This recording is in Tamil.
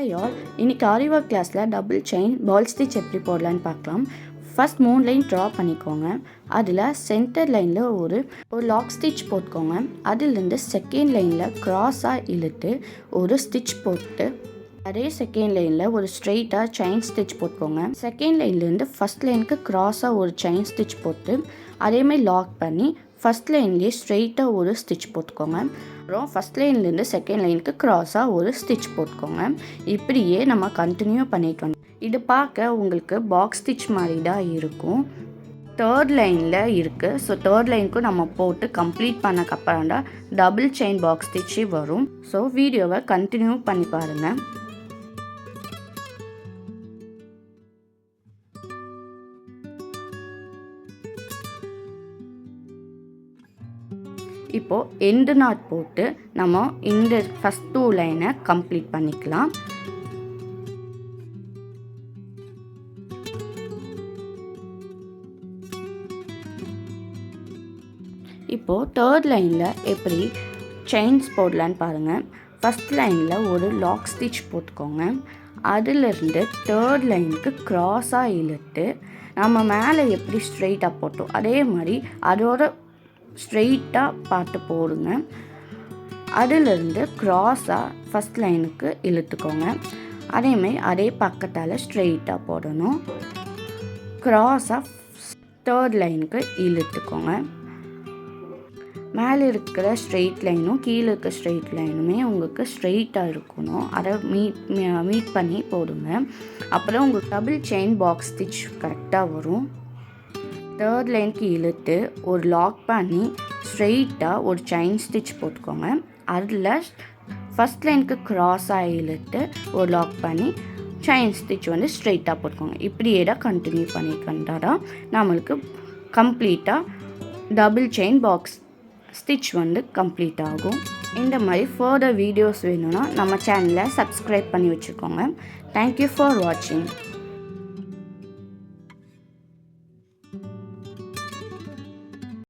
ஹாய் ஆல், இன்னைக்கு ஆரி ஒர்க் கிளாஸில் டபுள் செயின் பால் ஸ்டிச் எப்படி போடலான்னு பார்க்கலாம். ஃபர்ஸ்ட் 3 லைன் ட்ரா பண்ணிக்கோங்க. அதில் சென்டர் லைனில் ஒரு லாக் ஸ்டிச் போட்டுக்கோங்க. அதிலிருந்து செகண்ட் லைனில் க்ராஸாக இழுத்து ஒரு ஸ்டிச் போட்டு அதே செகண்ட் லைனில் ஒரு ஸ்ட்ரெயிட்டாக செயின் ஸ்டிச் போட்டுக்கோங்க. செகண்ட் லைன்லேருந்து ஃபஸ்ட் லைனுக்கு க்ராஸாக ஒரு செயின் ஸ்டிச் போட்டு அதேமாதிரி லாக் பண்ணி ஃபஸ்ட் லைன்லேயே ஸ்ட்ரெயிட்டாக ஒரு ஸ்டிச் போட்டுக்கோங்க. அப்புறம் ஃபஸ்ட் லைன்லேருந்து செகண்ட் லைனுக்கு க்ராஸாக ஒரு ஸ்டிச் போட்டுக்கோங்க. இப்படியே நம்ம கண்டினியூ பண்ணிட்டு வந்தோம். இது பார்க்க உங்களுக்கு பாக்ஸ் ஸ்டிச் மாதிரி தான் இருக்கும். தேர்ட் லைனில் இருக்குது. ஸோ தேர்ட் லைனுக்கும் நம்ம போட்டு கம்ப்ளீட் பண்ணக்கப்புறம் தான் டபுள் செயின் பாக்ஸ் ஸ்டிச்சு வரும். ஸோ வீடியோவை கண்டினியூ பண்ணி பாருங்கள். இப்போது எண்டு நாட் போட்டு நம்ம இந்த ஃபஸ்ட் 2 லைனை கம்ப்ளீட் பண்ணிக்கலாம். இப்போது தேர்ட் லைனில் எப்படி செயின்ஸ் போடலான்னு பாருங்கள். ஃபஸ்ட் லைனில் ஒரு லாக் ஸ்டிச் போட்டுக்கோங்க. அதிலிருந்து தேர்ட் லைனுக்கு க்ராஸாக இழுத்து நம்ம மேலே எப்படி ஸ்ட்ரெயிட்டாக போட்டோம் அதே மாதிரி அதோட ஸ்ட்ரெயிட்டாக பார்த்து போடுங்க. அதிலிருந்து க்ராஸாக ஃபஸ்ட் லைனுக்கு இழுத்துக்கோங்க. அதேமாதிரி அதே பக்கத்தால் ஸ்ட்ரெயிட்டாக போடணும். க்ராஸாக தேர்ட் லைனுக்கு இழுத்துக்கோங்க. மேலே இருக்கிற ஸ்ட்ரெயிட் லைனும் கீழே இருக்க ஸ்ட்ரெயிட் லைனுமே உங்களுக்கு ஸ்ட்ரெயிட்டாக இருக்கணும். அதை மீட் பண்ணி போடுங்க. அப்புறம் உங்களுக்கு டபுள் செயின் பாக்ஸ் ஸ்டிச் கரெக்டாக வரும். தேர்ட் லைனுக்கு இழுத்து ஒரு லாக் பண்ணி ஸ்ட்ரெயிட்டாக ஒரு செயின் ஸ்டிச் போட்டுக்கோங்க. அதில் ஃபஸ்ட் லைனுக்கு க்ராஸாக இழுத்து ஒரு லாக் பண்ணி செயின் ஸ்டிச் ஸ்ட்ரெயிட்டாக போட்டுக்கோங்க. இப்படியே தான் கண்டினியூ பண்ணிட்டு வந்தால் தான் நம்மளுக்கு கம்ப்ளீட்டாக double chain box stitch complete ஆகும். இந்த மாதிரி ஃபர்தர் வீடியோஸ் வேணும்னா நம்ம சேனலை சப்ஸ்கிரைப் பண்ணி வச்சுக்கோங்க. தேங்க்யூ ஃபார் வாட்சிங்.